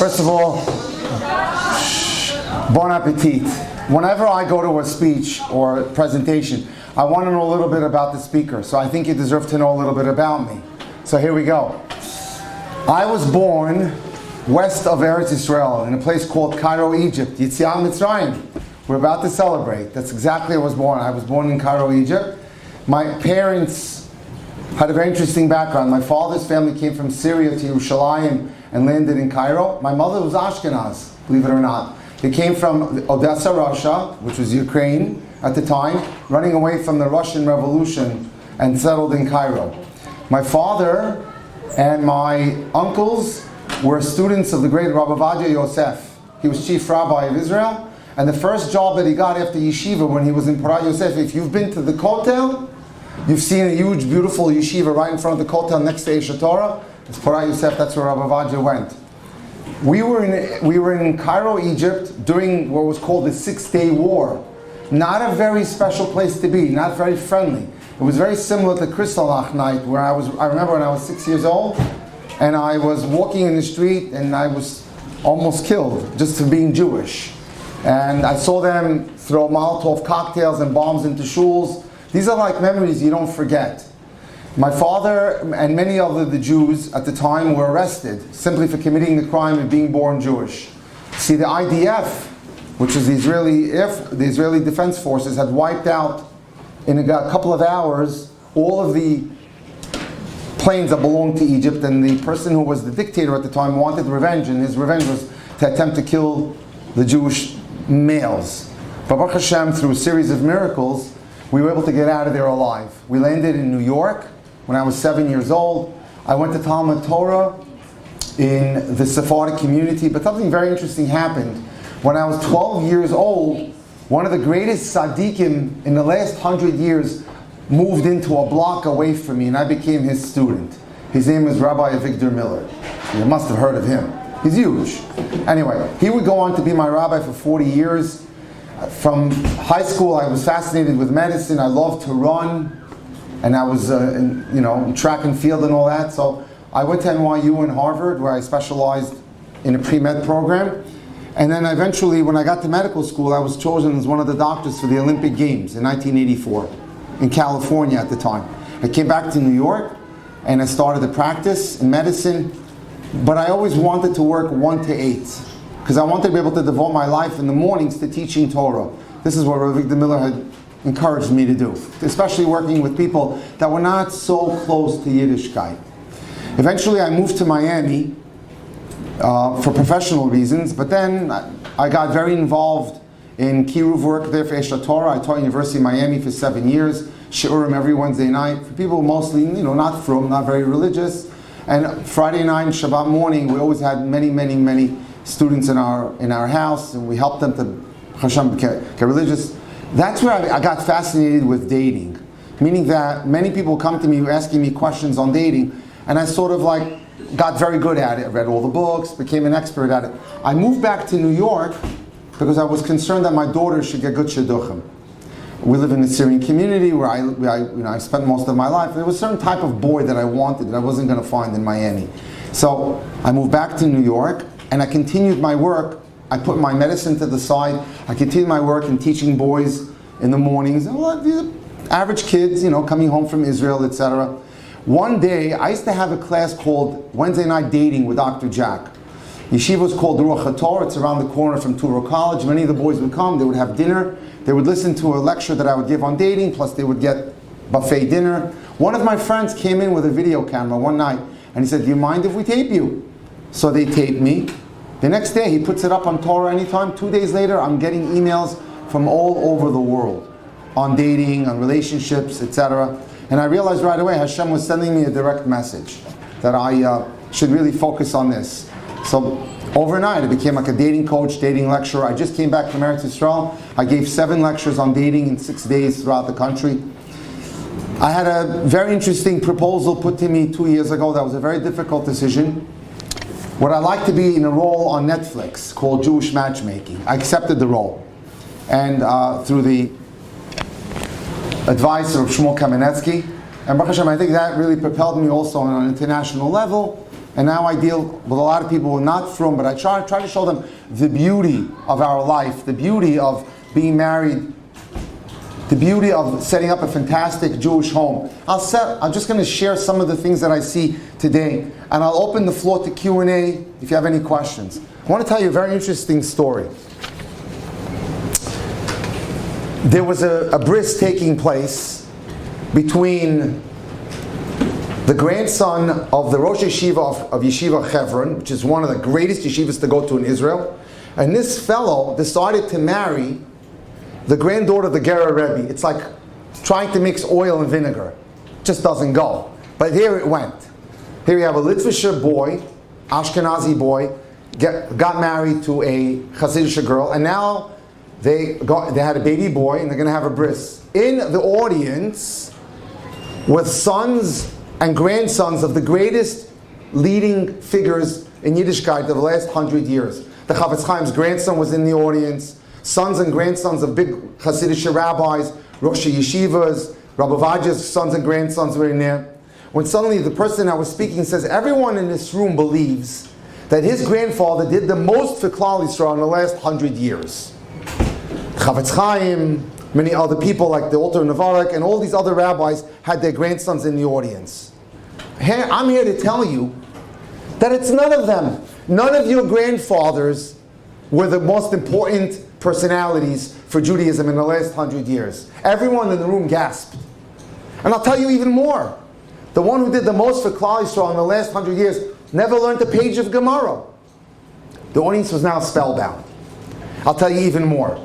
First of all, bon appetit. Whenever I go to a speech or a presentation, I want to know a little bit about the speaker. So I think you deserve to know a little bit about me. So here we go. I was born west of Eretz Israel in a place called Cairo, Egypt. Yetziat Mitzrayim. We're about to celebrate. That's exactly where I was born. I was born in Cairo, Egypt. My parents had a very interesting background. My father's family came from Syria to Yerushalayim and landed in Cairo. My mother was Ashkenaz, believe it or not. They came from Odessa, Russia, which was Ukraine at the time, running away from the Russian Revolution and settled in Cairo. My father and my uncles were students of the great Rabbi Yosef. He was chief rabbi of Israel, and the first job that he got after yeshiva when he was in Porat Yosef, if you've been to the Kotel, you've seen a huge, beautiful yeshiva right in front of the Kotel next to Eish Torah. It's Porat Yosef, that's where Rabbi went. We were in Cairo, Egypt, during what was called the 6-Day War. Not a very special place to be, not very friendly. It was very similar to Kristallnacht night, where I remember when I was 6 years old, and I was walking in the street, and I was almost killed, just for being Jewish. And I saw them throw Molotov cocktails and bombs into shuls. These are like memories you don't forget. My father and many of the Jews at the time were arrested simply for committing the crime of being born Jewish. See, the IDF, which is the Israeli Defense Forces, had wiped out in a couple of hours all of the planes that belonged to Egypt, and the person who was the dictator at the time wanted revenge, and his revenge was to attempt to kill the Jewish males. But Baruch Hashem, through a series of miracles, we were able to get out of there alive. We landed in New York when I was 7 years old. I went to Talmud Torah in the Sephardic community, but something very interesting happened. When I was 12 years old, one of the greatest tzaddikim in the last 100 years moved into a block away from me, and I became his student. His name is Rabbi Victor Miller. You must have heard of him. He's huge. Anyway, he would go on to be my rabbi for 40 years. From high school, I was fascinated with medicine. I loved to run. And I was, in track and field and all that. So I went to NYU and Harvard, where I specialized in a pre-med program. And then eventually, when I got to medical school, I was chosen as one of the doctors for the Olympic Games in 1984 in California at the time. I came back to New York, and I started to practice in medicine. But I always wanted to work 1 to 8, because I wanted to be able to devote my life in the mornings to teaching Torah. This is what Rabbi Victor Miller had encouraged me to do, especially working with people that were not so close to Yiddishkeit. Eventually I moved to Miami for professional reasons, but then I got very involved in Kiruv work there for Eish Torah. I taught University of Miami for 7 years, Shiurim every Wednesday night, for people mostly, not from, not very religious. And Friday night and Shabbat morning, we always had many students in our house, and we helped them to Hashem get religious. That's where I got fascinated with dating, meaning that many people come to me asking me questions on dating, and I sort of got very good at it. I read all the books, became an expert at it. I moved back to New York because I was concerned that my daughter should get good shidduchim. We live in a Syrian community where I spent most of my life. There was a certain type of boy that I wanted that I wasn't going to find in Miami. So I moved back to New York, and I continued my work. I put my medicine to the side. I continued my work in teaching boys in the mornings. These are average kids, coming home from Israel, etc. One day, I used to have a class called Wednesday Night Dating with Dr. Jack. Yeshiva was called Ruach HaTorah. It's around the corner from Touro College. Many of the boys would come. They would have dinner. They would listen to a lecture that I would give on dating, plus they would get buffet dinner. One of my friends came in with a video camera one night, and he said, "Do you mind if we tape you?" So they taped me. The next day, he puts it up on Torah Anytime. 2 days later, I'm getting emails from all over the world on dating, on relationships, etc. And I realized right away Hashem was sending me a direct message that I should really focus on this. So overnight, I became like a dating coach, dating lecturer. I just came back from Eretz Israel. I gave 7 lectures on dating in 6 days throughout the country. I had a very interesting proposal put to me 2 years ago. That was a very difficult decision. Would I like to be in a role on Netflix called Jewish Matchmaking? I accepted the role. And through the advice of Shmuel Kamenetsky, and Baruch Hashem, I think that really propelled me also on an international level. And now I deal with a lot of people who are not from, but I try to show them the beauty of our life, the beauty of being married, the beauty of setting up a fantastic Jewish home. I'm just going to share some of the things that I see today, and I'll open the floor to Q&A if you have any questions. I want to tell you a very interesting story. There was a bris taking place between the grandson of the Rosh Yeshiva of Yeshiva Hebron, which is one of the greatest yeshivas to go to in Israel, and this fellow decided to marry the granddaughter of the Gera Rebbe. It's like trying to mix oil and vinegar. It just doesn't go. But here it went. Here we have a Litvisher boy, Ashkenazi boy, got married to a Hasidic girl, and now they had a baby boy, and they're going to have a bris. In the audience with sons and grandsons of the greatest leading figures in Yiddishkeit of the last 100 years. The Chavetz Chaim's grandson was in the audience, sons and grandsons of big Hasidic rabbis, Rosh Yeshivas, Rabbi Vaj's sons and grandsons were in there. When suddenly the person that was speaking says, everyone in this room believes that his grandfather did the most for Klal Yisrael in the last 100 years. Chavetz Chaim, many other people like the Alter Nevarek, and all these other rabbis had their grandsons in the audience. I'm here to tell you that it's none of them. None of your grandfathers were the most important personalities for Judaism in the last 100 years. Everyone in the room gasped. And I'll tell you even more. The one who did the most for Klal Yisrael in the last 100 years never learned a page of Gemara. The audience was now spellbound. I'll tell you even more.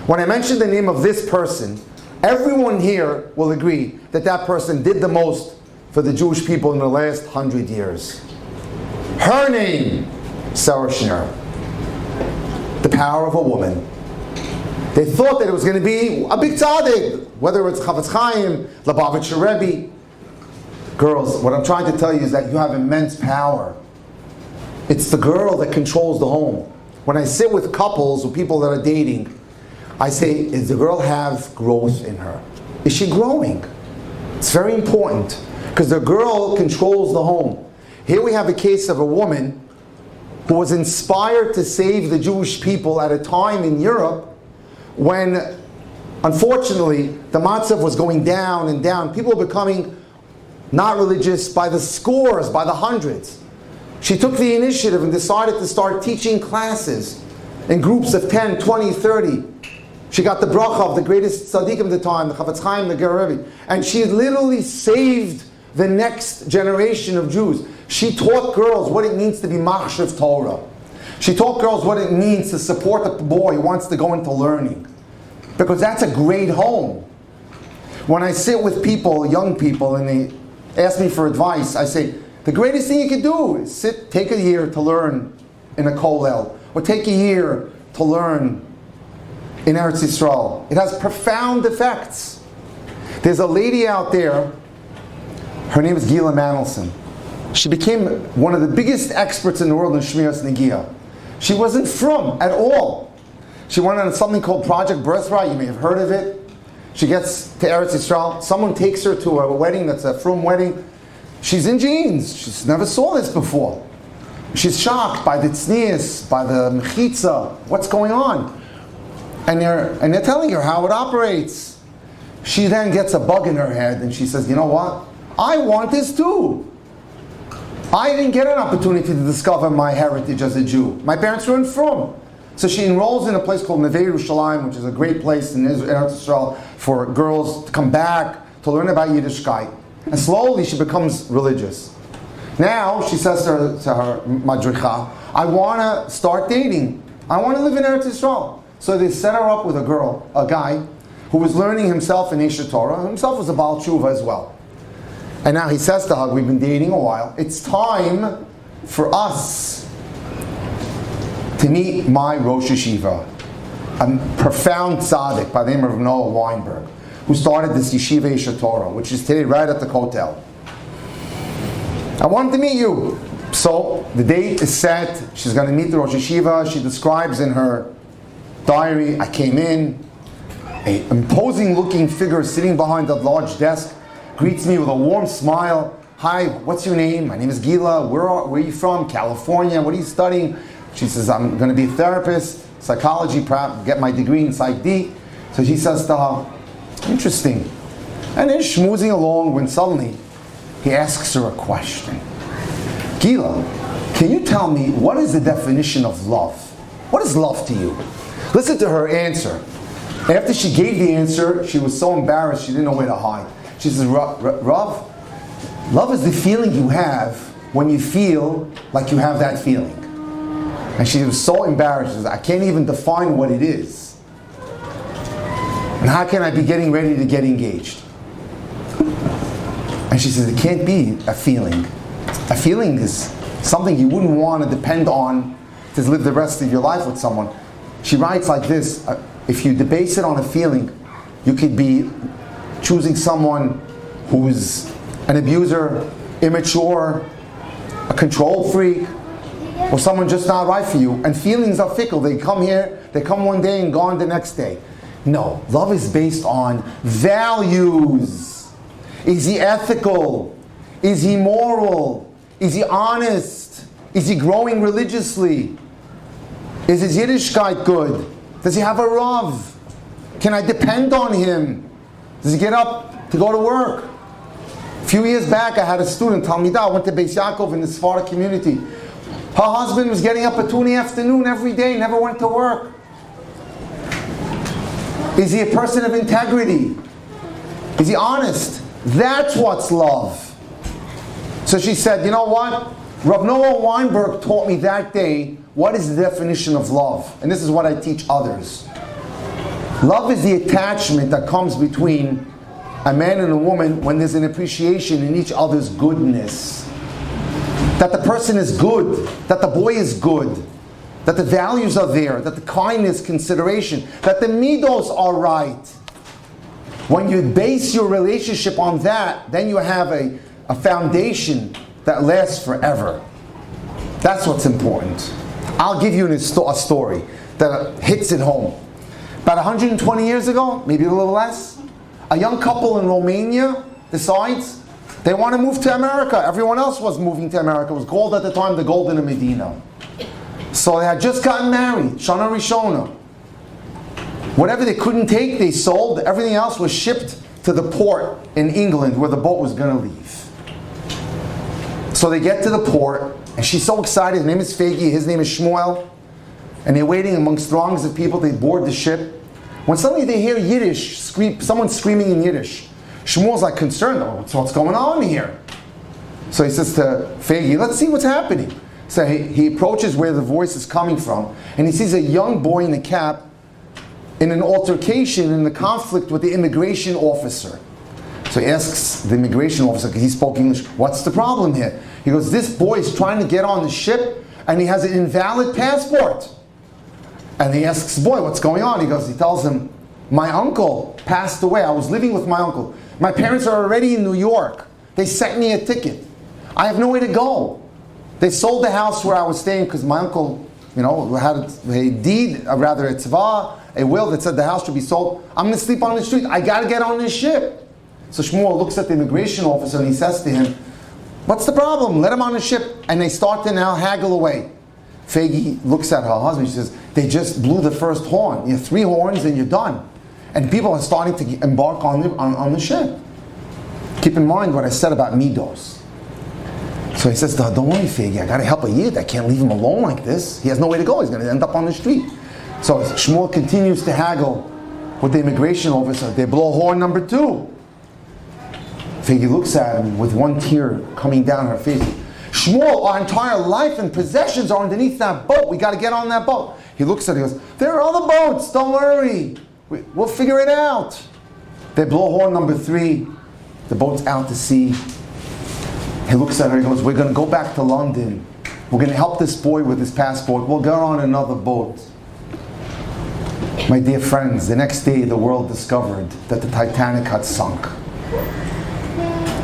When I mention the name of this person, everyone here will agree that that person did the most for the Jewish people in the last 100 years. Her name, Sarah Schneer. The power of a woman. They thought that it was going to be a big tzaddik, whether it's Chavetz Chaim, Lubavitcher Rebbe. Girls, what I'm trying to tell you is that you have immense power. It's the girl that controls the home. When I sit with couples, with people that are dating, I say, does the girl have growth in her? Is she growing? It's very important, because the girl controls the home. Here we have a case of a woman who was inspired to save the Jewish people at a time in Europe when, unfortunately, the matzav was going down and down. People were becoming not religious by the scores, by the hundreds. She took the initiative and decided to start teaching classes in groups of 10, 20, 30. She got the bracha of the greatest tzaddikim of the time, the Chavetz Chaim, the Ger Rebbe. And she literally saved the next generation of Jews. She taught girls what it means to be machshav Torah. She taught girls what it means to support a boy who wants to go into learning. Because that's a great home. When I sit with people, young people, and they ask me for advice, I say, the greatest thing you can do is take a year to learn in a kollel, or take a year to learn in Eretz Yisrael. It has profound effects. There's a lady out there, her name is Gila Mandelson. She became one of the biggest experts in the world in Shmiras Negiah. She wasn't from at all. She went on something called Project Birthright, you may have heard of it. She gets to Eretz Yisrael, someone takes her to a wedding that's a frum wedding. She's in jeans, she's never saw this before. She's shocked by the tznius, by the mechitza, what's going on? And they're telling her how it operates. She then gets a bug in her head and she says, you know what? I want this too. I didn't get an opportunity to discover my heritage as a Jew. My parents weren't from. So she enrolls in a place called Neve Yerushalayim, which is a great place in Eretz Yisrael for girls to come back to learn about Yiddishkeit. And slowly she becomes religious. Now she says to her madricha, I want to start dating. I want to live in Eretz Yisrael. So they set her up with a guy, who was learning himself in Eshet Torah. Himself was a Baal Tshuva as well. And now he says to her, we've been dating a while. It's time for us to meet my Rosh Yeshiva, a profound tzaddik by the name of Noah Weinberg, who started this Yeshiva Eshet Torah, which is today right at the Kotel. I wanted to meet you. So the date is set. She's going to meet the Rosh Yeshiva. She describes in her diary, I came in, an imposing looking figure sitting behind a large desk, greets me with a warm smile. Hi, what's your name? My name is Gila. Where are you from? California. What are you studying? She says, I'm going to be a therapist, psychology, get my degree in Psych D. So she says to her, interesting. And then schmoozing along when suddenly he asks her a question. Gila, can you tell me what is the definition of love? What is love to you? Listen to her answer. After she gave the answer, she was so embarrassed she didn't know where to hide. She says, Rav, love is the feeling you have when you feel like you have that feeling. And she was so embarrassed. She says, I can't even define what it is. And how can I be getting ready to get engaged? And she says, it can't be a feeling. A feeling is something you wouldn't want to depend on to live the rest of your life with someone. She writes like this, if you base it on a feeling, you could be choosing someone who's an abuser, immature, a control freak, or someone just not right for you. And feelings are fickle. They come here, they come one day and gone the next day. No, love is based on values. Is he ethical? Is he moral? Is he honest? Is he growing religiously? Is his Yiddishkeit good? Does he have a Rav? Can I depend on him? Does he get up to go to work? A few years back, I had a student, Talmidah, went to Beis Yaakov in the Sephardic community. Her husband was getting up at 2 in the afternoon every day, never went to work. Is he a person of integrity? Is he honest? That's what's love. So she said, you know what? Rav Noah Weinberg taught me that day what is the definition of love. And this is what I teach others. Love is the attachment that comes between a man and a woman when there's an appreciation in each other's goodness. That the person is good, that the boy is good, that the values are there, that the kindness, consideration, that the midos are right. When you base your relationship on that, then you have a foundation that lasts forever. That's what's important. I'll give you a story that hits it home. About 120 years ago, maybe a little less, a young couple in Romania decides they want to move to America. Everyone else was moving to America. It was called at the time the Golden Medina. So they had just gotten married, Shana Rishona. Whatever they couldn't take, they sold. Everything else was shipped to the port in England where the boat was going to leave. So they get to the port, and she's so excited. His name is Fegi, his name is Shmuel. And they're waiting amongst throngs of people. They board the ship. When suddenly they hear Yiddish, someone screaming in Yiddish. Shmuel's like concerned, what's going on here? So he says to Fegi, let's see what's happening. So he approaches where the voice is coming from, and he sees a young boy in a cap in an altercation, in a conflict with the immigration officer. So he asks the immigration officer, because he spoke English, what's the problem here? He goes, this boy is trying to get on the ship, and he has an invalid passport. And he asks the boy, what's going on? He tells him, my uncle passed away. I was living with my uncle. My parents are already in New York. They sent me a ticket. I have nowhere to go. They sold the house where I was staying because my uncle, had a deed, a tzvah, a will that said the house should be sold. I'm going to sleep on the street. I got to get on this ship. So Shmuel looks at the immigration officer and he says to him, what's the problem? Let him on the ship. And they start to now haggle away. Fegi looks at her husband. She says, they just blew the first horn. You have 3 horns and you're done. And people are starting to embark on the ship. Keep in mind what I said about midos. So he says to her, don't worry, Fegi, I got to help a Yid. I can't leave him alone like this. He has nowhere to go. He's going to end up on the street. So Shmuel continues to haggle with the immigration officer. They blow horn number 2. Fegi looks at him with one tear coming down her face. Shmuel, our entire life and possessions are underneath that boat. We got to get on that boat. He looks at her and goes, there are other boats. Don't worry. We'll figure it out. They blow horn number 3. The boat's out to sea. He looks at her and goes, we're going to go back to London. We're going to help this boy with his passport. We'll go on another boat. My dear friends, the next day the world discovered that the Titanic had sunk.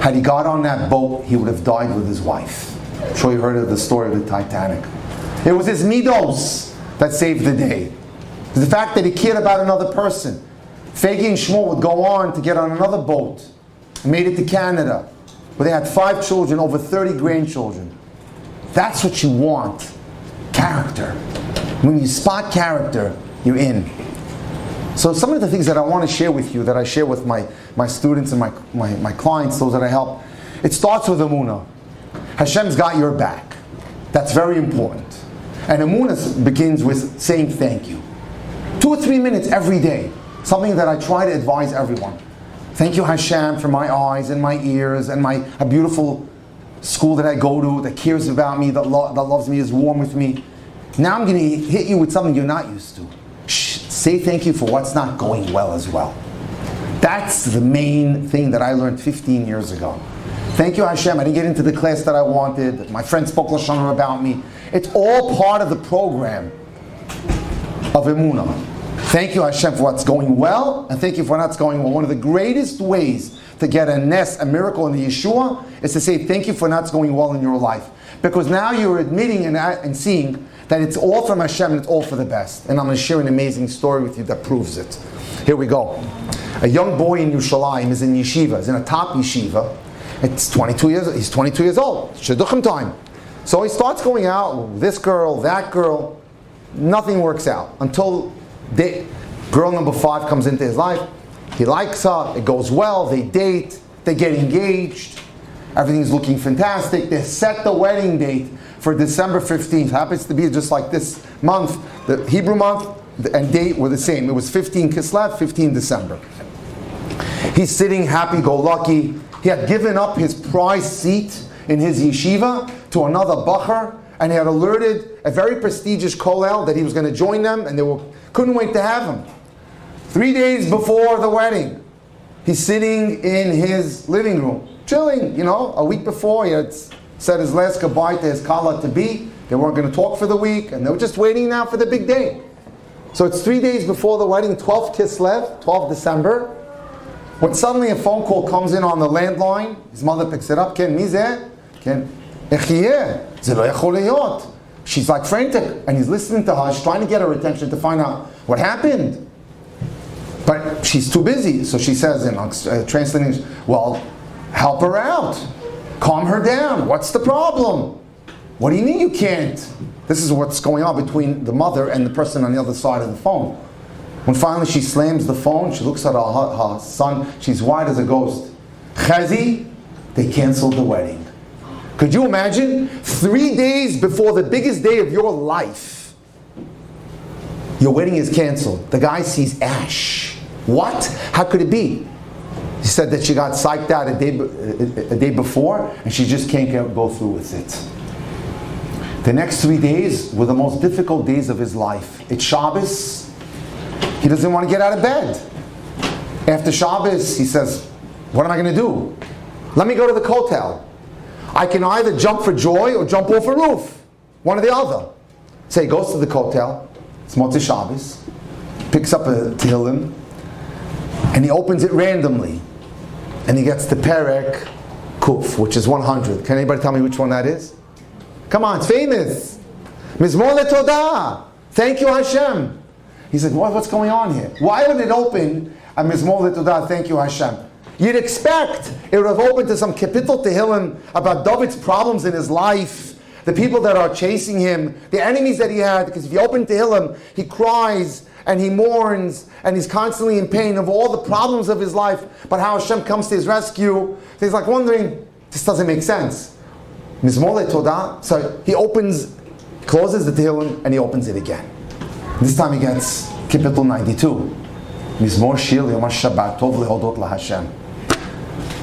Had he got on that boat, he would have died with his wife. I'm sure you heard of the story of the Titanic. It was his midos that saved the day. The fact that he cared about another person. Fegi and Shmuel would go on to get on another boat. Made it to Canada. where they had 5 children, over 30 grandchildren. That's what you want. Character. When you spot character, you're in. So some of the things that I want to share with you, that I share with my students and my clients, those that I help, it starts with Emunah. Hashem's got your back. That's very important. And Emunah begins with saying thank you. 2 or 3 minutes every day. Something that I try to advise everyone. Thank you, Hashem, for my eyes and my ears and a beautiful school that I go to, that cares about me, that loves me, is warm with me. Now I'm going to hit you with something you're not used to. Say thank you for what's not going well as well. That's the main thing that I learned 15 years ago. Thank you, Hashem. I didn't get into the class that I wanted. My friend spoke Lashon Hara about me. It's all part of the program of Emunah. Thank you, Hashem, for what's going well, and thank you for what's going well. One of the greatest ways to get a miracle in the Yeshua, is to say thank you for what's going well in your life. Because now you're admitting and seeing that it's all from Hashem and it's all for the best. And I'm going to share an amazing story with you that proves it. Here we go. A young boy in Yerushalayim is in yeshiva, is in a top yeshiva. He's 22 years old. Shidduchim time. So he starts going out with this girl, that girl. Nothing works out until girl number 5 comes into his life. He likes her, it goes well, they date, they get engaged, everything's looking fantastic. They set the wedding date for December 15th. Happens to be just like this month, the Hebrew month and date were the same. It was 15 Kislev, 15 December. He's sitting happy-go-lucky. He had given up his prized seat in his yeshiva to another bacher, and he had alerted a very prestigious kollel that he was going to join them, and couldn't wait to have him. 3 days before the wedding, he's sitting in his living room, chilling. A week before, he had said his last goodbye to his kala to be. They weren't going to talk for the week, and they were just waiting now for the big day. So it's 3 days before the wedding, 12 Kislev, 12 December, when suddenly a phone call comes in on the landline. His mother picks it up. Ken, mizeh? Ken, echiyeh? Ze lo yachol lehiyot. She's like frantic, and he's listening to her. He's trying to get her attention to find out what happened. But she's too busy, so she says, translating, well, help her out. Calm her down. What's the problem? What do you mean you can't? This is what's going on between the mother and the person on the other side of the phone. When finally she slams the phone, she looks at her son, she's white as a ghost. Chazi, they canceled the wedding. Could you imagine? 3 days before the biggest day of your life, your wedding is canceled. The guy sees ash. What? How could it be? He said that she got psyched out a day before, and she just can't go through with it. The next 3 days were the most difficult days of his life. It's Shabbos. He doesn't want to get out of bed. After Shabbos, he says, what am I going to do? Let me go to the kotel. I can either jump for joy or jump off a roof. One or the other. So he goes to the kotel. It's Motzei Shabbos. Picks up a Tehillim. And he opens it randomly. And he gets to Perek Kuf, which is 100. Can anybody tell me which one that is? Come on, it's famous. Mizmor LeTodah. Thank you, Hashem. He said, what's going on here? Why would it open a Mizmor LeTodah, thank you, Hashem? You'd expect it would have opened to some Kapitel Tehillim about David's problems in his life, the people that are chasing him, the enemies that he had, because if you open Tehillim, he cries and he mourns and he's constantly in pain of all the problems of his life, but how Hashem comes to his rescue. So he's like wondering, this doesn't make sense. Mizmor LeTodah, so he closes the Tehillim and he opens it again. This time he gets Kapitel 92. Mizmor Shir Yom HaShabbat Tov Lehodot LaHashem.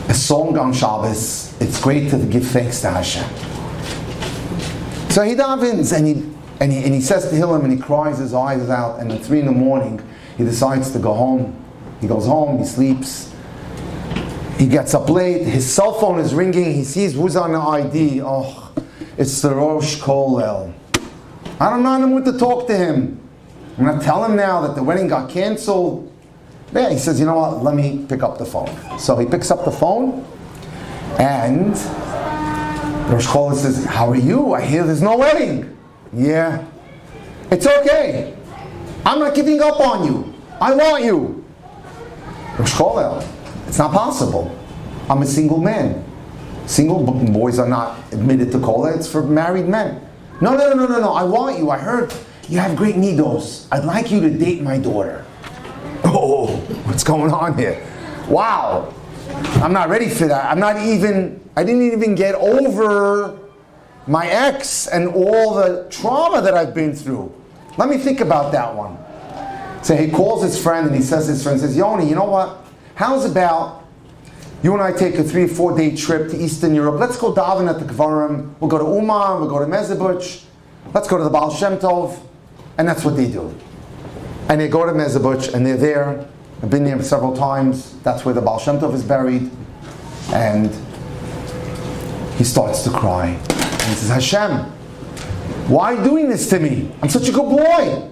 A song on Shabbos. It's great to give thanks to Hashem. So he davens and he says to Tehillim and he cries his eyes out, and at 3 a.m, he decides to go home. He goes home, he sleeps. He gets up late, his cell phone is ringing, he sees who's on the ID. Oh, it's the Rosh Kollel. I don't know when to talk to him. I'm going to tell him now that the wedding got canceled. Yeah, he says, you know what, let me pick up the phone. So he picks up the phone, and Rosh Kollel says, how are you? I hear there's no wedding. Yeah. It's okay. I'm not giving up on you. I want you. Rosh Kollel, it's not possible. I'm a single man. Single boys are not admitted to kollel, it's for married men. No, I want you. I heard you have great middos. I'd like you to date my daughter. Oh, what's going on here? Wow. I'm not ready for that. I didn't even get over my ex and all the trauma that I've been through. Let me think about that one. So he calls his friend and he says to his friend, says, Yoni, you know what? How's about you and I take a 3 or 4 day trip to Eastern Europe? Let's go daven at the Kvarim. We'll go to Uman, we'll go to Mezhebuch. Let's go to the Baal Shem Tov. And that's what they do. And they go to Mezhebuch and they're there. I've been there several times. That's where the Baal Shem Tov is buried. And he starts to cry. And he says, Hashem, why are you doing this to me? I'm such a good boy.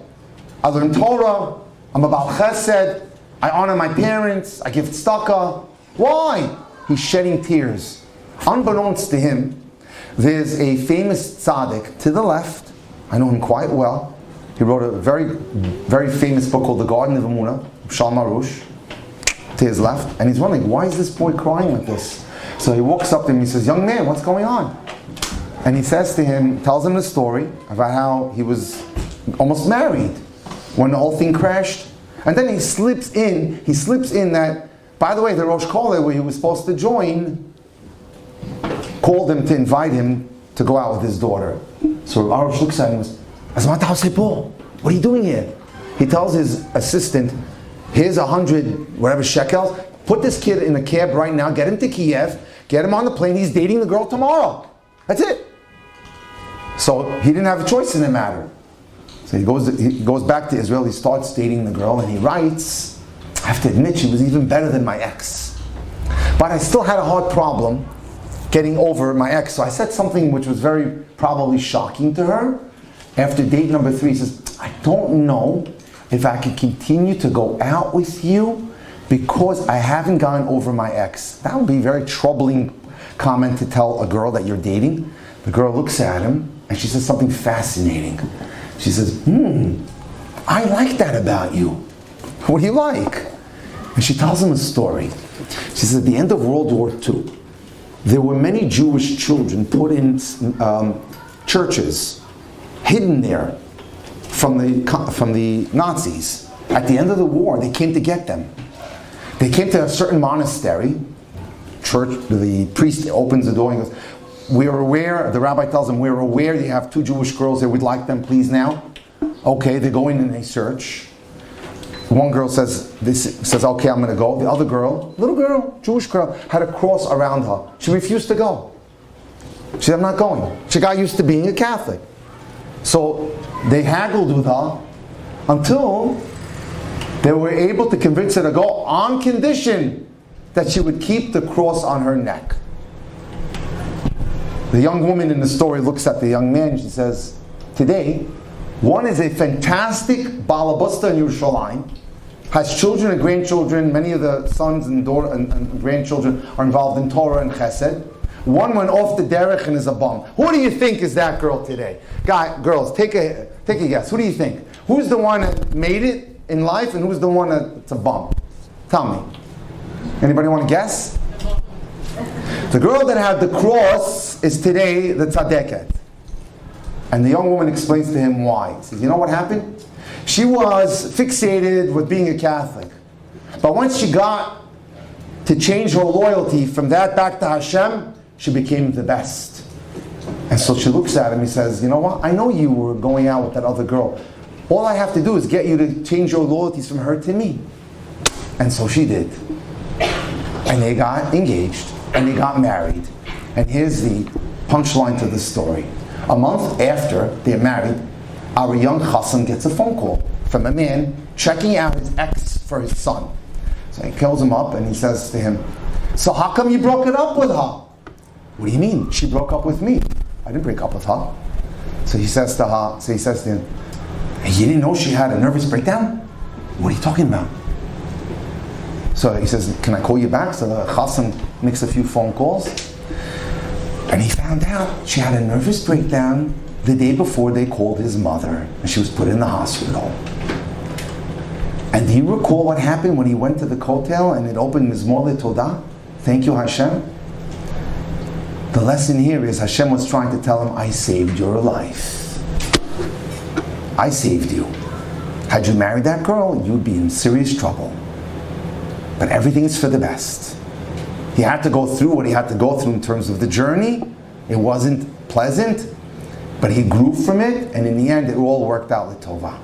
I learn Torah. I'm about chesed. I honor my parents. I give tzedakah. Why? He's shedding tears. Unbeknownst to him, there's a famous tzaddik to the left. I know him quite well. He wrote a very, very famous book called The Garden of Emunah, Shalom Arush, to his left. And he's wondering, why is this boy crying like this? So he walks up to him and he says, young man, what's going on? And he says to him, tells him the story about how he was almost married when the whole thing crashed. And then he slips in that, by the way, the Rosh Kollel where he was supposed to join, called him to invite him to go out with his daughter. So Arush looks at him and goes, what are you doing here? He tells his assistant, here's 100 whatever shekels, put this kid in a cab right now, get him to Kiev, get him on the plane, he's dating the girl tomorrow. That's it. So he didn't have a choice in the matter. So he goes back to Israel, he starts dating the girl, and he writes, I have to admit, she was even better than my ex. But I still had a hard problem getting over my ex. So I said something which was very probably shocking to her. After date number 3, he says, I don't know if I can continue to go out with you because I haven't gotten over my ex. That would be a very troubling comment to tell a girl that you're dating. The girl looks at him and she says something fascinating. She says, I like that about you. What do you like? And she tells him a story. She says, at the end of World War II, there were many Jewish children put in churches, hidden there from the Nazis. At the end of the war, they came to get them. They came to a certain monastery. Church, the priest opens the door and goes, we're aware, the rabbi tells them, we're aware you have 2 Jewish girls there, we'd like them please now. Okay, they go in and they search. One girl says, okay, I'm going to go. The other girl, little girl, Jewish girl, had a cross around her. She refused to go. She said, I'm not going. She got used to being a Catholic. So they haggled with her until they were able to convince her to go on condition that she would keep the cross on her neck. The young woman in the story looks at the young man and she says, today, one is a fantastic balabusta in Yerushalayim, has children and grandchildren, many of the sons and grandchildren are involved in Torah and Chesed. One went off the derech and is a bum. Who do you think is that girl today? Girls, take a guess. Who do you think? Who's the one that made it in life and who's the one that's a bum? Tell me. Anybody want to guess? The girl that had the cross is today the tzaddiket. And the young woman explains to him why. He says, you know what happened? She was fixated with being a Catholic. But once she got to change her loyalty from that back to Hashem, she became the best. And so she looks at him and says, you know what? I know you were going out with that other girl. All I have to do is get you to change your loyalties from her to me. And so she did. And they got engaged. And they got married. And here's the punchline to the story. A month after they're married, our young chassan gets a phone call from a man checking out his ex for his son. So he calls him up and he says to him, so how come you broke it up with her? What do you mean? She broke up with me. I didn't break up with her. So he says to him, you didn't know she had a nervous breakdown? What are you talking about? So he says, can I call you back? So the chassan makes a few phone calls. And he found out she had a nervous breakdown the day before they called his mother. And she was put in the hospital. And do you recall what happened when he went to the kotel and it opened Mizmor LeTodah? Thank you, Hashem. The lesson here is Hashem was trying to tell him, I saved your life. I saved you. Had you married that girl, you'd be in serious trouble. But everything is for the best. He had to go through what he had to go through in terms of the journey. It wasn't pleasant, but he grew from it, and in the end, it all worked out with Tova.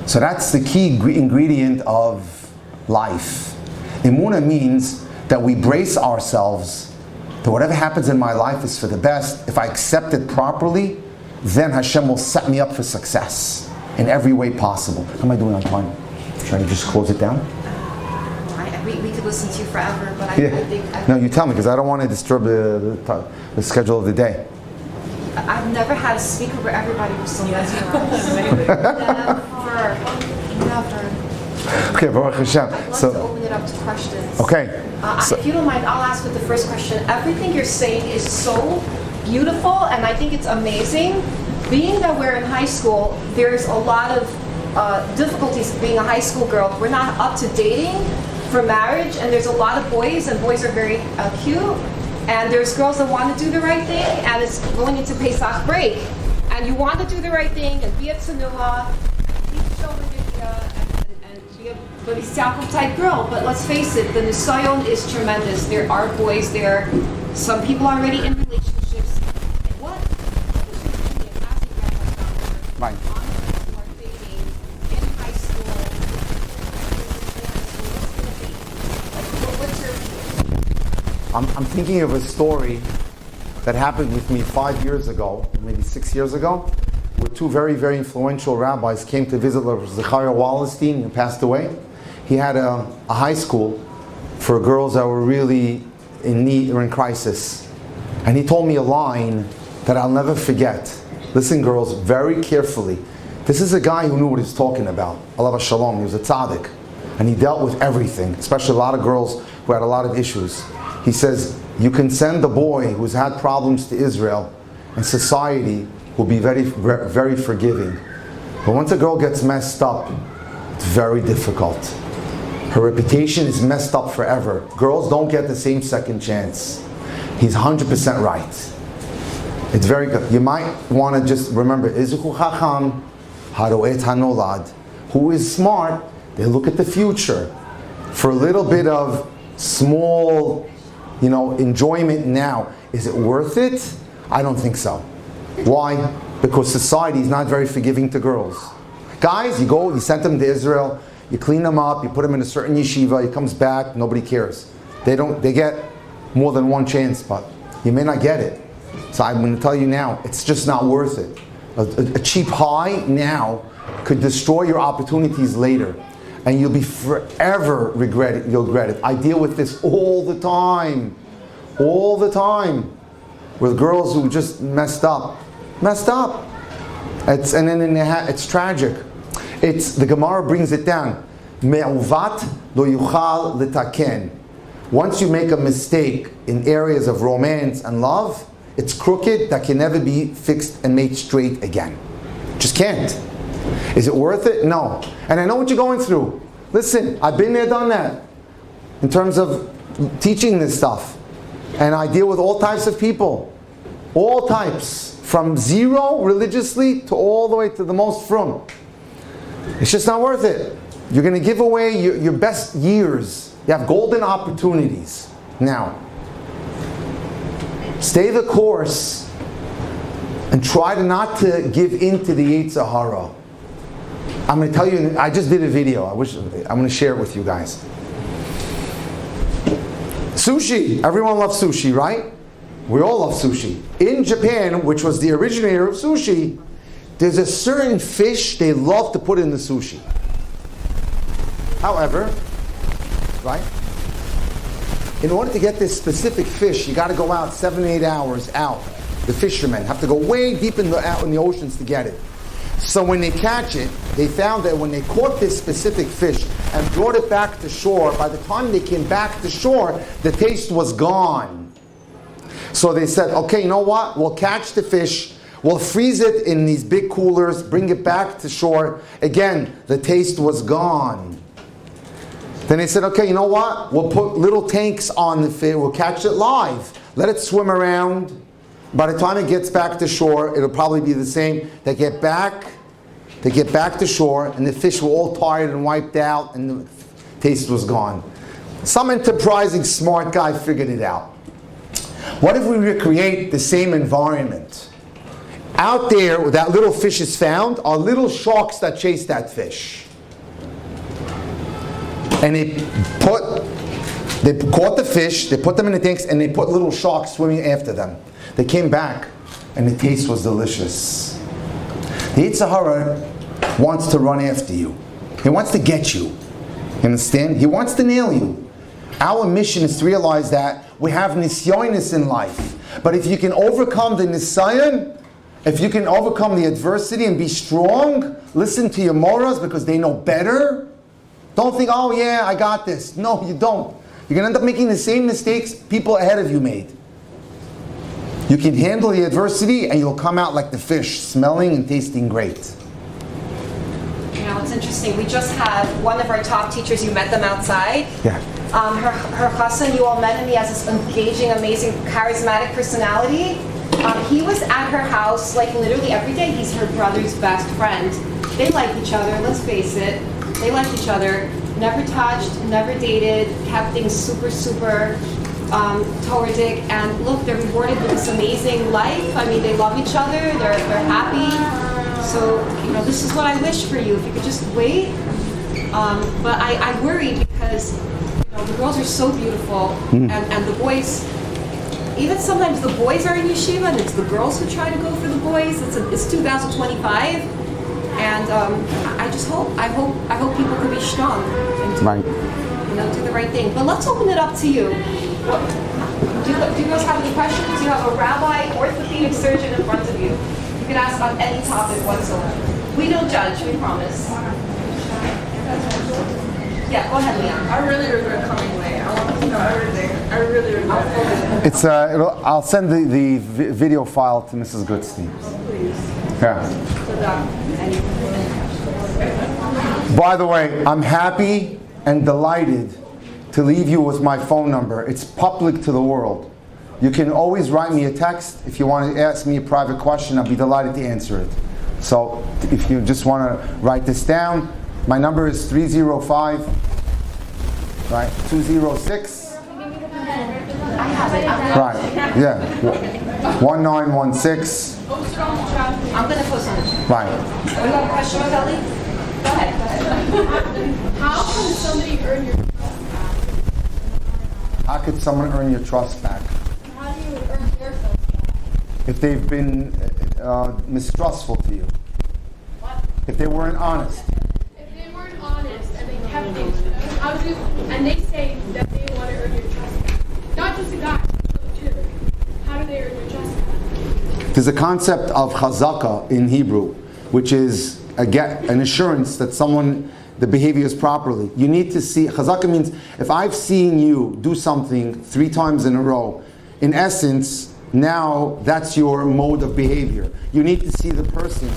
So that's the key ingredient of life. Emunah means that we brace ourselves that whatever happens in my life is for the best. If I accept it properly, then Hashem will set me up for success in every way possible. How am I doing on time? Trying to just close it down? We could listen to you forever, but I think... No, you tell me, because I don't want to disturb the schedule of the day. I've never had a speaker where everybody was so mesmerized. Never. Okay, Baruch Hashem. I'd love to open it up to questions. Okay. If you don't mind, I'll ask with the first question. Everything you're saying is so beautiful, and I think it's amazing. Being that we're in high school, there's a lot of difficulties being a high school girl. We're not up to dating for marriage, and there's a lot of boys, and boys are very cute, and there's girls that want to do the right thing, and it's going into Pesach break, and you want to do the right thing and be a tzanuah, be a shomer and be a Boris Yaakov type girl. But let's face it, the nisayon is tremendous. There are boys there. Some people are already in relationships. What is your opinion as a grandmother? Right. I'm thinking of a story that happened with me 5 years ago, maybe 6 years ago, where two very, very influential rabbis came to visit Zechariah Wallenstein, who passed away. He had a high school for girls that were really in need or in crisis. And he told me a line that I'll never forget. Listen, girls, very carefully. This is a guy who knew what he was talking about. Alav Shalom, he was a tzaddik. And he dealt with everything, especially a lot of girls who had a lot of issues. He says, you can send a boy who's had problems to Israel, and society will be very, very forgiving. But once a girl gets messed up, it's very difficult. Her reputation is messed up forever. Girls don't get the same second chance. He's 100% right. It's very good. You might want to just remember, Izuku Chacham, Haroet Hanolad. Who is smart? They look at the future. For a little bit of small, enjoyment now, is it worth it? I don't think so. Why? Because society is not very forgiving to girls. Guys, you send them to Israel, you clean them up, you put them in a certain yeshiva, he comes back, nobody cares. They get more than one chance, but you may not get it. So I'm going to tell you now, it's just not worth it. A cheap high now could destroy your opportunities later. And you'll be forever regret it. I deal with this all the time. With girls who just messed up. It's tragic. The Gemara brings it down. Me'uvat lo yuchal litaken. Once you make a mistake in areas of romance and love, it's crooked, that can never be fixed and made straight again. Just can't. Is it worth it? No. And I know what you're going through. Listen, I've been there, done that. In terms of teaching this stuff. And I deal with all types of people. All types. From zero religiously to all the way to the most frum. It's just not worth it. You're going to give away your best years. You have golden opportunities. Now, stay the course and try not to give in to the Yetzer Hara. I'm going to tell you, I just did a video. I'm going to share it with you guys. Sushi. Everyone loves sushi, right? We all love sushi. In Japan, which was the originator of sushi, there's a certain fish they love to put in the sushi. However, right? In order to get this specific fish, you got to go out 7 to 8 hours out. The fishermen have to go way deep out in the oceans to get it. So when they catch it, they found that when they caught this specific fish and brought it back to shore, by the time they came back to shore, the taste was gone. So they said, okay, you know what? We'll catch the fish, we'll freeze it in these big coolers, bring it back to shore. Again, the taste was gone. Then they said, okay, you know what? We'll put little tanks on the fish. We'll catch it live. Let it swim around. By the time it gets back to shore, it'll probably be the same. They get back to shore, and the fish were all tired and wiped out, and the taste was gone. Some enterprising, smart guy figured it out. What if we recreate the same environment? Out there, where that little fish is found, are little sharks that chase that fish. And they caught the fish, they put them in the tanks, and they put little sharks swimming after them. They came back, and the taste was delicious. The Yetzer Hara wants to run after you. He wants to get you. You understand? He wants to nail you. Our mission is to realize that we have nisyonis in life. But if you can overcome the nisyon, if you can overcome the adversity and be strong, listen to your moras because they know better. Don't think, oh yeah, I got this. No, you don't. You're going to end up making the same mistakes people ahead of you made. You can handle the adversity and you'll come out like the fish, smelling and tasting great. You know, it's interesting. We just had one of our top teachers, you met them outside. Yeah. Her chassan, you all met him. He has this engaging, amazing, charismatic personality. He was at her house like literally every day. He's her brother's best friend. They like each other, let's face it. They like each other. Never touched, never dated, kept things super, super Toradic, and look, they're rewarded with this amazing life. I mean, they love each other, they're happy. So, you know, this is what I wish for you. If you could just wait. But I worry because, you know, the girls are so beautiful, and the boys, even sometimes the boys are in yeshiva, and it's the girls who try to go for the boys. It's 2025, and I hope people can be strong and do the right thing. But let's open it up to you. Do you guys have any questions? You have a rabbi, orthopedic surgeon in front of you. You can ask on any topic whatsoever. We don't judge, we promise. Yeah, go ahead, Leon. I really regret coming late. I want to know everything. I really regret it. I'll send the video file to Mrs. Goodstein. Please. Yeah. By the way, I'm happy and delighted to leave you with my phone number. It's public to the world. You can always write me a text. If you want to ask me a private question, I'll be delighted to answer it. So if you just want to write this down, my number is 305, right, 206. I have it. Right, yeah, 1916. I'm going to post on the chat. Right. You have a question, Kelly? Go ahead. How can somebody earn your trust back? How could someone earn your trust back? How do you earn their trust back? If they've been mistrustful to you. What? If they weren't honest. If they weren't honest and they kept things, and they say that they want to earn your trust back, not just a guy, too. How do they earn your trust back? There's a concept of chazaka in Hebrew, which is an assurance that the behavior is properly. You need to see, chazaka means, if I've seen you do something 3 times in a row, in essence, now that's your mode of behavior. You need to see the person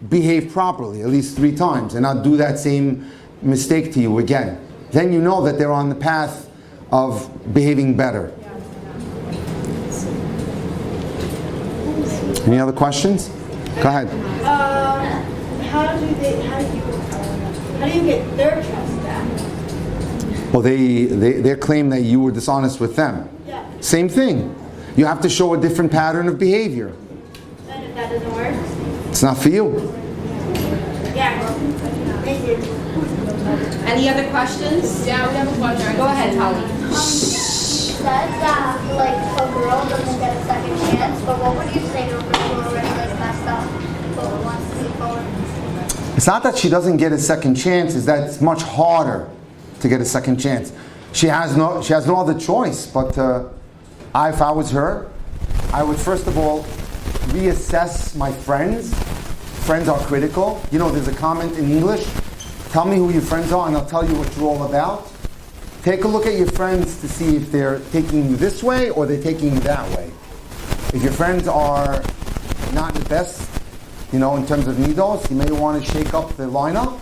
behave properly at least 3 times and not do that same mistake to you again. Then you know that they're on the path of behaving better. Any other questions? Go ahead. How do you get their trust back? Well, they claim that you were dishonest with them. Yeah. Same thing. You have to show a different pattern of behavior. And if that doesn't work? It's not for you. Yeah. Thank you. Any other questions? Yeah, we have a question. Go ahead, Holly. Says that like a girl doesn't get a second chance, but what would you say to a girl who already like messed up but wants to move forward? It's not that she doesn't get a second chance, it's that it's much harder to get a second chance. She has no other choice, but if I was her, I would first of all reassess my friends. Friends are critical. You know, there's a comment in English, tell me who your friends are and I'll tell you what you're all about. Take a look at your friends to see if they're taking you this way or they're taking you that way. If your friends are not the best, in terms of midos, you may want to shake up the lineup.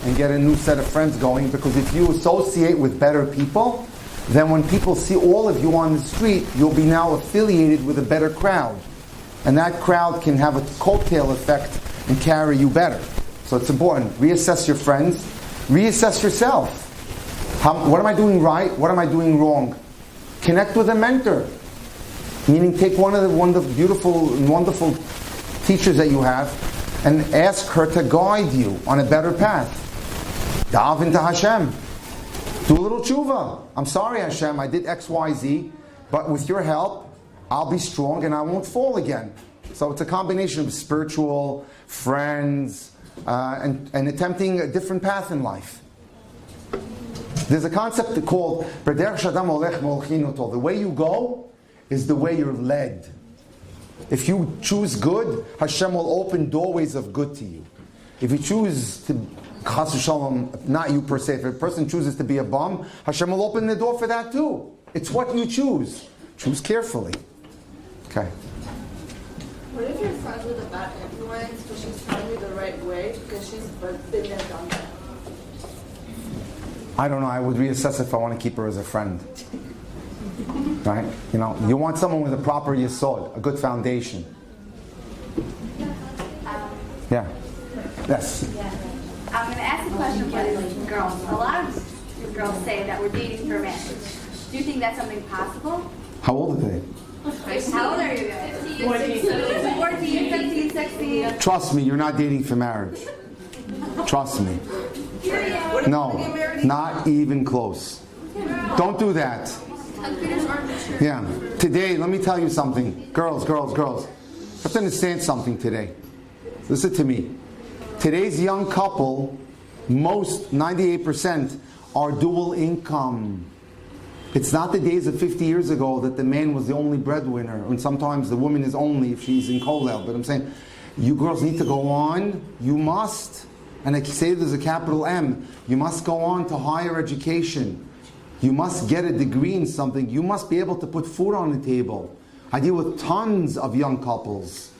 and get a new set of friends going, because if you associate with better people, then when people see all of you on the street, you'll be now affiliated with a better crowd. And that crowd can have a coattail effect and carry you better. So it's important. Reassess your friends. Reassess yourself. What am I doing right? What am I doing wrong? Connect with a mentor. Meaning take one of the beautiful and wonderful teachers that you have and ask her to guide you on a better path. Dive into Hashem. Do a little tshuva. I'm sorry, Hashem, I did X, Y, Z, but with your help, I'll be strong and I won't fall again. So it's a combination of spiritual, friends, and attempting a different path in life. There's a concept called the way you go is the way you're led. If you choose good, Hashem will open doorways of good to you. If you choose to, Chas v'shalom, not you per se, if a person chooses to be a bum, Hashem will open the door for that too. It's what you choose. Choose carefully. Okay. What if you're friends with a bad influence, but she's telling you the right way because she's been there, done that? I don't know. I would reassess if I want to keep her as a friend. Right? You know, you want someone with a proper yesod, a good foundation. Yeah. Yes. Yeah. I'm going to ask a question for the girls. A lot of girls say that we're dating for marriage. Do you think that's something possible? How old are they? How old are you guys? 14, 15, 16. Trust me, you're not dating for marriage. Trust me. No, not even close. Don't do that. Yeah. Today, let me tell you something. Girls. You have to understand something today. Listen to me. Today's young couple, most 98% are dual income. It's not the days of 50 years ago that the man was the only breadwinner, and sometimes the woman is only if she's in kollel. But I'm saying, you girls need to go on. You must, and I say there's a capital M, you must go on to higher education. You must get a degree in something. You must be able to put food on the table. I deal with tons of young couples.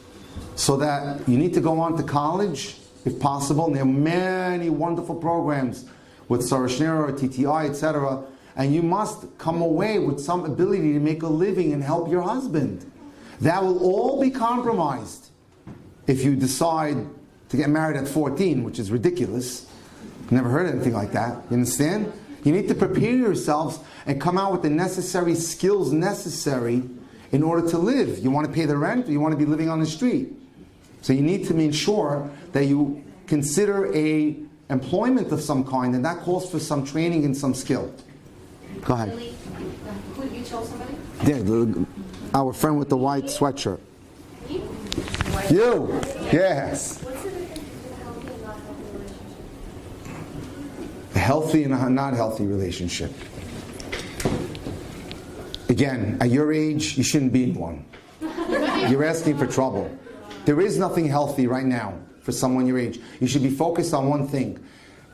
So that you need to go on to college, if possible. And there are many wonderful programs with Sarashnera or TTI, etc. And you must come away with some ability to make a living and help your husband. That will all be compromised if you decide to get married at 14, which is ridiculous. Never heard anything like that. You understand? You need to prepare yourselves and come out with the necessary skills necessary in order to live. You want to pay the rent, or you want to be living on the street. So you need to make sure that you consider a employment of some kind, and that calls for some training and some skill. Go ahead. Could you tell somebody? Yeah, our friend with the white sweatshirt. You. Yes. A healthy and a not healthy relationship. Again, at your age, you shouldn't be in one. You're asking for trouble. There is nothing healthy right now for someone your age. You should be focused on one thing: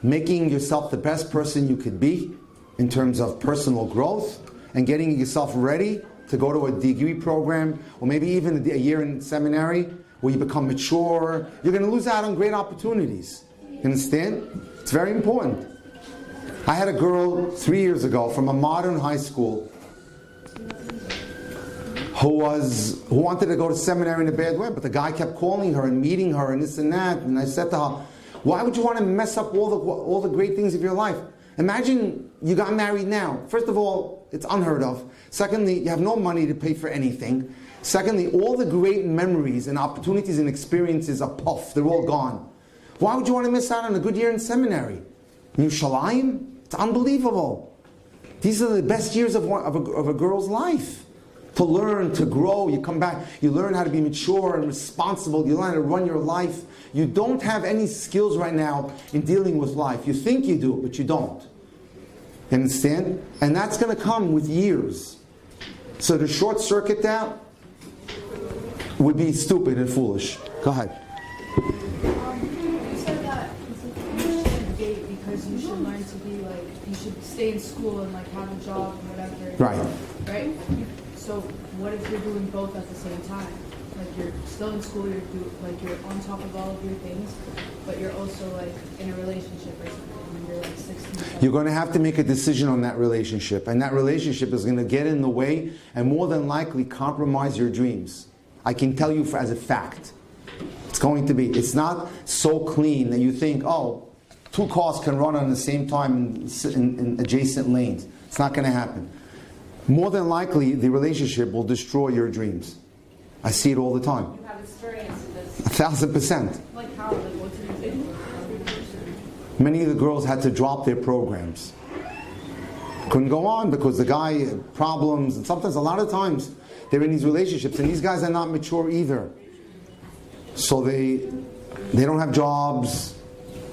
making yourself the best person you could be in terms of personal growth, and getting yourself ready to go to a degree program, or maybe even a year in seminary where you become mature. You're going to lose out on great opportunities. You understand? It's very important. I had a girl 3 years ago from a modern high school who wanted to go to seminary in a bad way, but the guy kept calling her and meeting her and this and that. And I said to her, why would you want to mess up all the great things of your life? Imagine you got married now. First of all, it's unheard of. Secondly, you have no money to pay for anything. Secondly, all the great memories and opportunities and experiences are puff. They're all gone. Why would you want to miss out on a good year in seminary? In Yerushalayim? It's unbelievable. These are the best years of a girl's life. To learn, to grow, you come back, you learn how to be mature and responsible, you learn how to run your life. You don't have any skills right now in dealing with life. You think you do, but you don't. You understand? And that's going to come with years. So to short circuit that would be stupid and foolish. Go ahead. You said that you shouldn't date because you should learn to be like, you should stay in school and like have a job and whatever. Right. Right? So what if you're doing both at the same time? like you're still in school, you're on top of all of your things, but you're also like in a relationship or something, and you're like 16. 17. You're going to have to make a decision on that relationship, and that relationship is going to get in the way and more than likely compromise your dreams. I can tell you as a fact. It's going to be. It's not so clean that you think, oh, two cars can run on the same time in adjacent lanes. It's not going to happen. More than likely, the relationship will destroy your dreams. I see it all the time. You have experience in this. 1,000%. Like how? Like what's an example? Many of the girls had to drop their programs. Couldn't go on because the guy had problems, and sometimes, a lot of times, they're in these relationships, and these guys are not mature either. So they don't have jobs,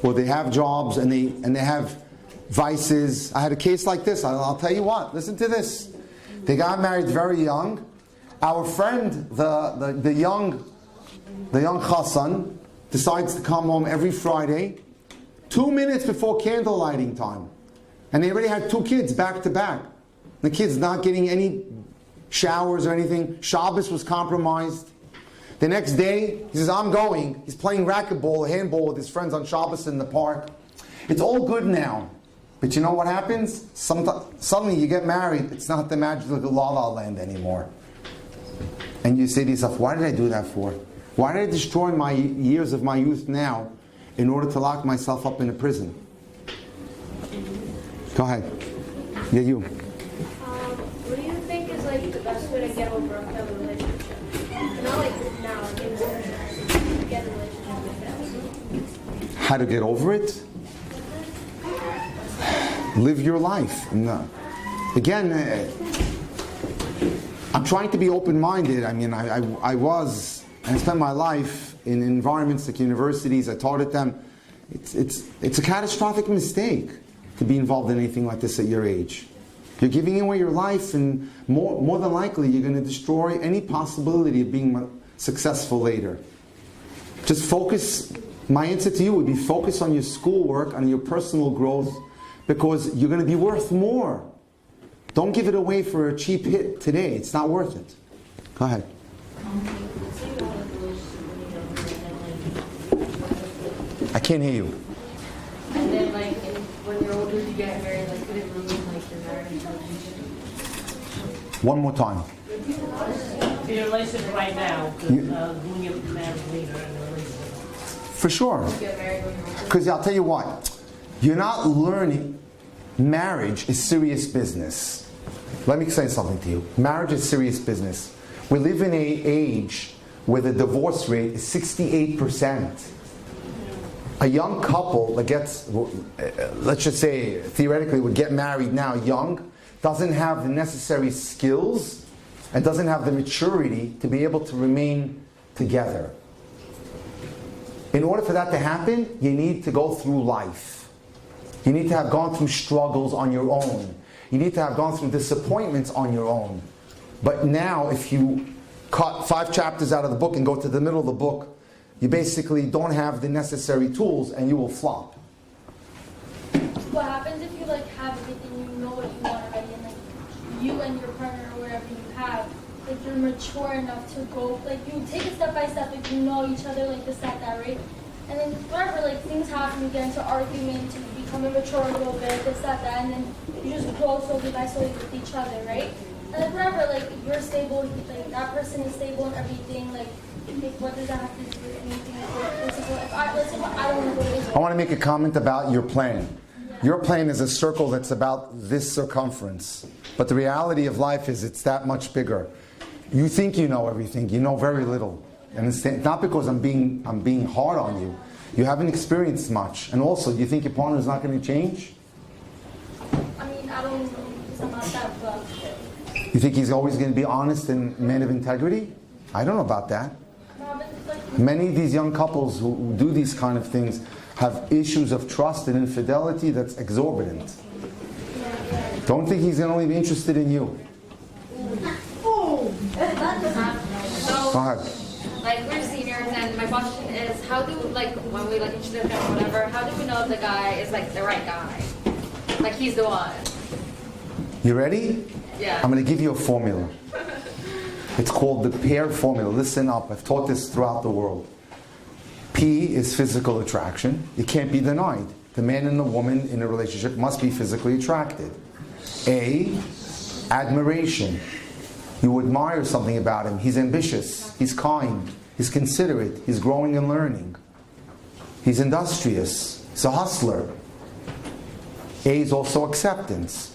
or they have jobs and they have vices. I had a case like this. I'll tell you what. Listen to this. They got married very young. Our friend, the young Chassan, decides to come home every Friday, 2 minutes before candle lighting time, and they already had 2 kids back to back. The kids not getting any showers or anything. Shabbos was compromised. The next day, he says, I'm going. He's playing racquetball, handball with his friends on Shabbos in the park. It's all good now. But you know what happens? Suddenly you get married. It's not the magic of the La La Land anymore. And you say to yourself, why did I do that for? Why did I destroy my years of my youth now in order to lock myself up in a prison? Go ahead. Yeah, you. What do you think is like the best way to get over a failed relationship? Not like now, like in to get a relationship with them. How to get over it? Live your life. No. Again, I'm trying to be open-minded. I mean, I spent my life in environments like universities. I taught at them. It's a catastrophic mistake to be involved in anything like this at your age. You're giving away your life, and more than likely you're going to destroy any possibility of being successful later. Just focus. My answer to you would be focus on your schoolwork, on your personal growth, because you're going to be worth more. Don't give it away for a cheap hit today. It's not worth it. Go ahead. I can't hear you. And then, like, when you're older, you get married, like, could it ruin, like, your marriage relationship? One more time. Your relationship right now, when you're married later in a relationship. For sure. Because I'll tell you what. You're not learning. Marriage is serious business. Let me say something to you. Marriage is serious business. We live in an age where the divorce rate is 68%. A young couple that gets, let's just say, theoretically would get married now young, doesn't have the necessary skills and doesn't have the maturity to be able to remain together. In order for that to happen, you need to go through life. You need to have gone through struggles on your own. You need to have gone through disappointments on your own. But now, if you cut 5 chapters out of the book and go to the middle of the book, you basically don't have the necessary tools and you will flop. What happens if you like have everything, you know what you want already, and like you and your partner or whatever you have, like you're mature enough to go, like you take it step by step, like you know each other, like this, that, right? And then whatever, like things happen, you get into arguments, you become immature a little bit, this, that, and then you just grow slowly by slowly with each other, right? And like whatever, like you're stable, like that person is stable and everything, like what does that have to do with anything? If I don't want to go to Israel. I want to make a comment about your plan. Your plan is a circle that's about this circumference. But the reality of life is it's that much bigger. You think you know everything. You know very little. And it's not because I'm being hard on you. You haven't experienced much. And also, you think your partner is not going to change? I mean, I don't know if I'm not that, but... You think he's always going to be honest and man of integrity? I don't know about that. Many of these young couples who do these kind of things have issues of trust and infidelity that's exorbitant. Don't think he's going to be interested in you. Go ahead. Like, we're seniors, and my question is, how do, like, when we, like, introduce him or whatever, how do we know if the guy is, like, the right guy? Like, he's the one. You ready? Yeah. I'm going to give you a formula. It's called the pair formula. Listen up. I've taught this throughout the world. P is physical attraction. It can't be denied. The man and the woman in a relationship must be physically attracted. A, admiration. You admire something about him. He's ambitious. He's kind. He's considerate. He's growing and learning. He's industrious. He's a hustler. A is also acceptance.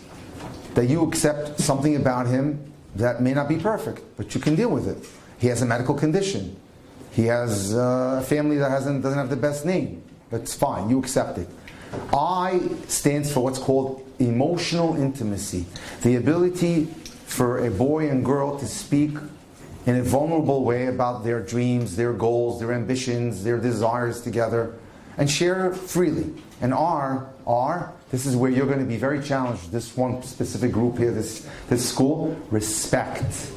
That you accept something about him that may not be perfect, but you can deal with it. He has a medical condition. He has a family that doesn't have the best name. That's fine. You accept it. I stands for what's called emotional intimacy. The ability for a boy and girl to speak in a vulnerable way about their dreams, their goals, their ambitions, their desires together, and share freely. And R, this is where you're going to be very challenged. This one specific group here, this school, respect.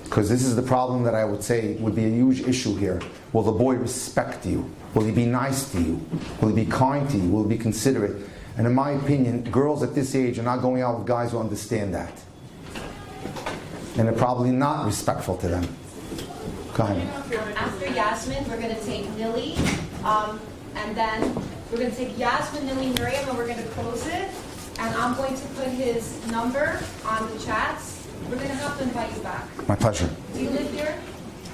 Because this is the problem that I would say would be a huge issue here. Will the boy respect you? Will he be nice to you? Will he be kind to you? Will he be considerate? And in my opinion, girls at this age are not going out with guys who understand that. And they're probably not respectful to them. Go ahead. After Yasmin, we're going to take Nili, and then we're going to take Yasmin, Nili, Miriam, and we're going to close it. And I'm going to put his number on the chats. We're going to have to invite you back. My pleasure. Do you live here?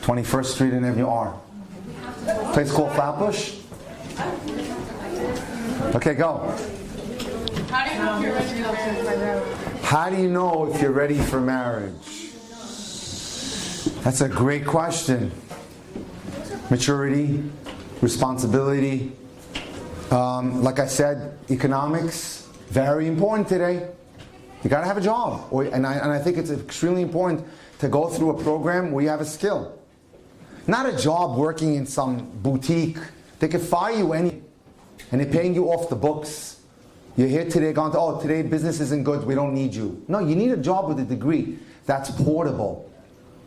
21st Street and Avenue R. Place called Flatbush? Okay, go. How do you know if you're ready for marriage? How do you know if you're ready for marriage? That's a great question. Maturity, responsibility. Like I said, economics, very important today. You got to have a job. And I think it's extremely important to go through a program where you have a skill. Not a job working in some boutique. They could fire you and they're paying you off the books. You're here today going, oh, today business isn't good, we don't need you. No, you need a job with a degree that's portable.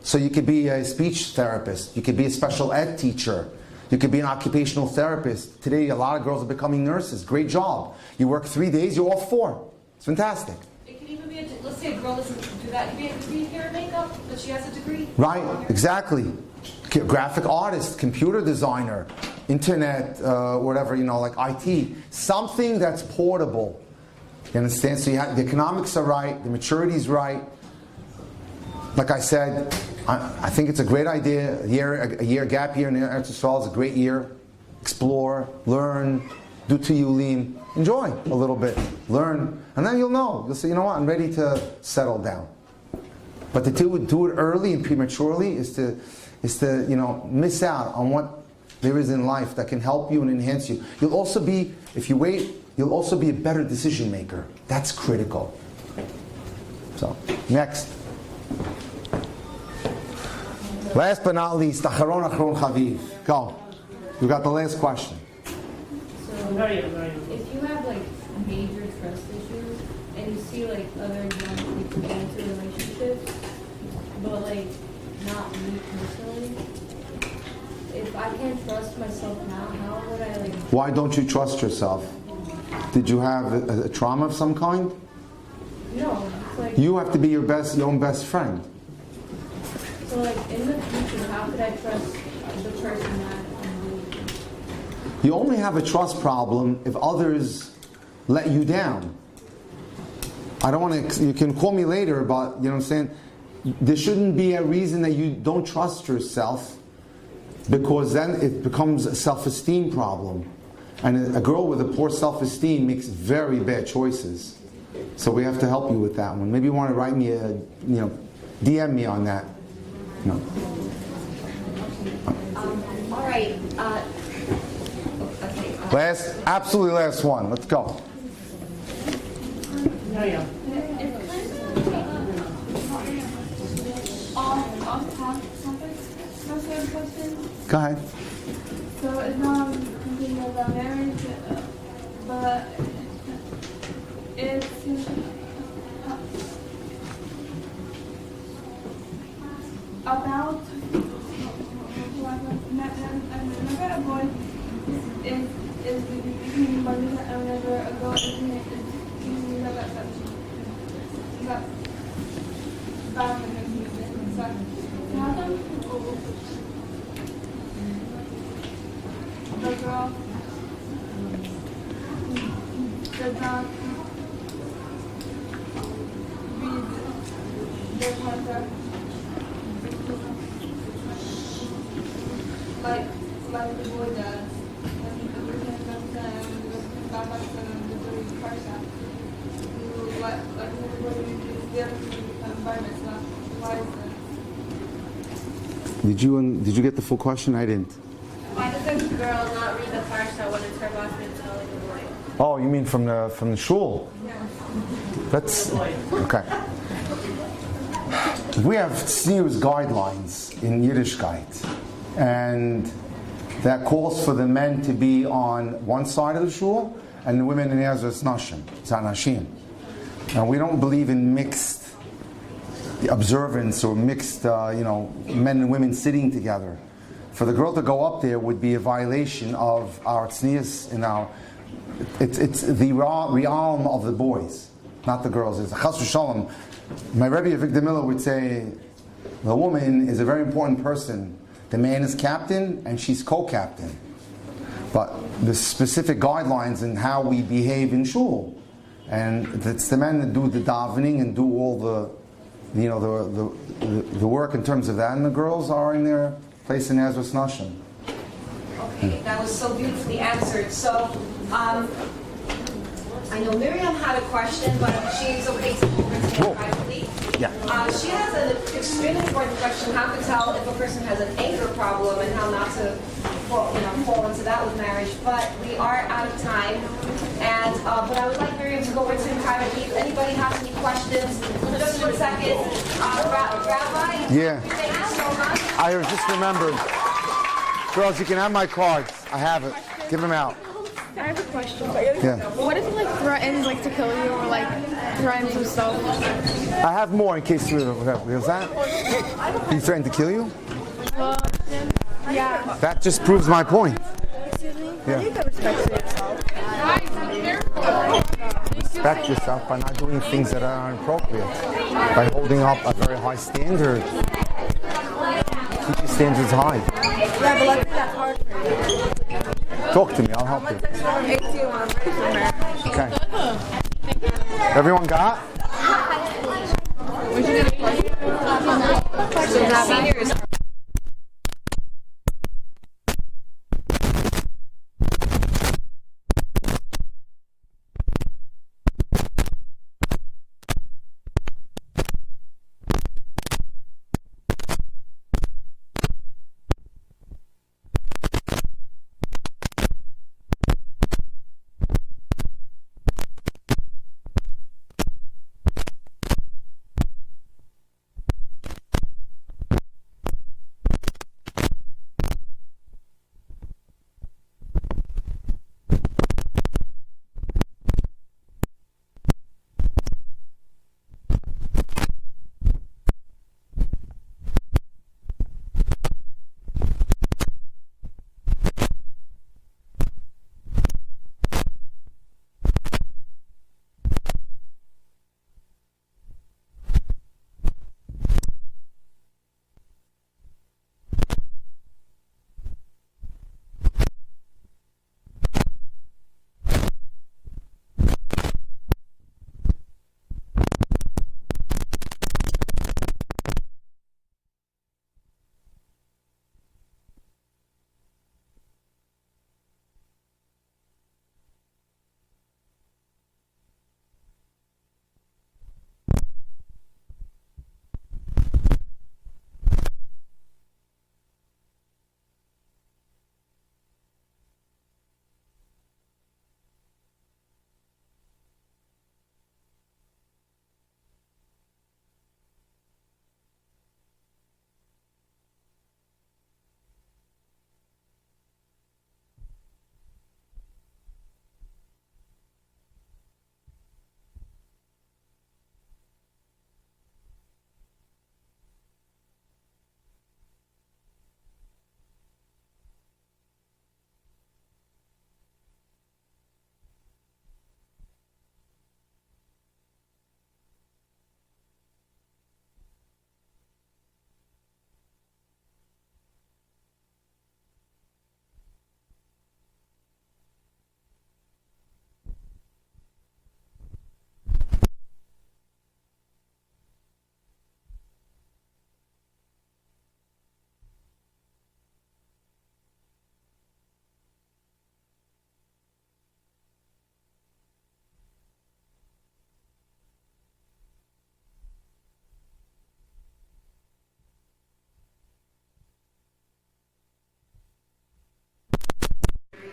So you could be a speech therapist. You could be a special ed teacher. You could be an occupational therapist. Today, a lot of girls are becoming nurses. Great job. You work 3 days, you're off 4. It's fantastic. It could even be, let's say a girl doesn't do that. It could be hair and makeup, but she has a degree. Right, exactly. Graphic artist, computer designer, internet, whatever, like IT. Something that's portable. You understand? So the economics are right, the maturity is right. Like I said, I think it's a great idea. A year gap year in Eretz Yisrael is a great year. Explore, learn, do tiyulim, enjoy a little bit, learn, and then you'll know. You'll say, you know what, I'm ready to settle down. But to do it early and prematurely is to miss out on what there is in life that can help you and enhance you. You'll also be, if you wait, you'll also be a better decision maker. That's critical. So, next. Last but not least, Acharon Chaviv. Go. You got the last question. So, if you have major trust issues and you see other young people get into relationships, but not me personally, if I can't trust myself now, how would I Why don't you trust yourself? Did you have a trauma of some kind? No. You have to be your own best friend. So in the future, how could I trust the person that I'm with? You only have a trust problem if others let you down. I don't want to, you can call me later, but you know what I'm saying? There shouldn't be a reason that you don't trust yourself, because then it becomes a self-esteem problem. And a girl with a poor self-esteem makes very bad choices. So we have to help you with that one. Maybe you want to write me DM me on that. No. All right. Absolutely last one. Let's go. Go ahead. So it's not thinking about marriage, but it's about whenever a boy is becoming money and whenever a girl is thinking about should not read their contract. Like the boy does. And everything comes and God likes them to do parsha. Like everybody is there to become bar mitzvah. Why is that? Did you get the full question? I didn't. Why does a girl not read the parsha when it's her boss mitzvah like a boy? Oh, you mean from the shul? That's okay. We have tznius guidelines in Yiddishkeit, and that calls for the men to be on one side of the shul and the women in Ezras Nashim, Zanashim. And we don't believe in mixed observance or mixed, men and women sitting together. For the girl to go up there would be a violation of our tznius in our. It's the realm of the boys, not the girls. It's chas v'shalom. My Rabbi Victor Miller would say, the woman is a very important person. The man is captain and she's co-captain. But the specific guidelines in how we behave in shul, and it's the men that do the davening and do all the work in terms of that, and the girls are in their place in Ezras Nashim. Okay, that was so beautifully answered. So, I know Miriam had a question, but she's okay to answer privately. Yeah. She has an extremely important question: how to tell if a person has an anger problem and how not to fall into that with marriage. But we are out of time, and but I would like Miriam to go over to him privately. If anybody has any questions, just 1 second. Rabbi. Yeah. Thank you so much. I just remembered. Girls, you can have my cards. I have it. Give them out. I have a question. Yeah. What if he threatens to kill you or threatens himself? I have more in case you have. Was that? He threatened to kill you? Well, yeah. That just proves my point. Excuse me? Yeah. You can respect yourself. Respect yourself by not doing things that are inappropriate. By holding up a very high standard. Keep your standards high. Yeah, but let's say that's hard for you. Talk to me, I'll help you. I'm 18 when I'm ready for marriage. Okay. Everyone got? Seniors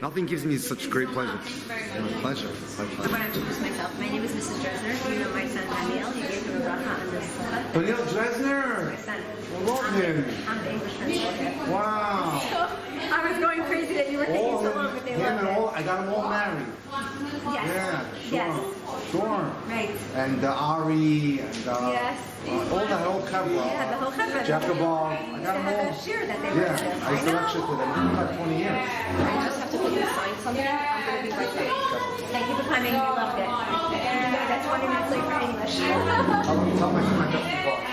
Nothing gives me such great pleasure. Thank you very much. Pleasure. I want to introduce myself. My name is Mrs. Dresner. You know my son Daniel. You gave him a bracha on this sukkah. Daniel Dresner. My son. Love him. I'm the English translator. Wow. I was going crazy that you were taking so long, but they him loved and it. all, I got them all married. Yes. Yeah, sure. Yes. Sure. Right. And Ari and Yes. all the whole cover. Yeah, the whole cover. Jacobov. I got them all. A shirt that they were Yeah, I used to lecture to them for about 20 years. I just have to quickly sign something. I'm going to be right back. Thank you for coming. We loved it. You guys are 20 minutes late for English. Tell my best of luck.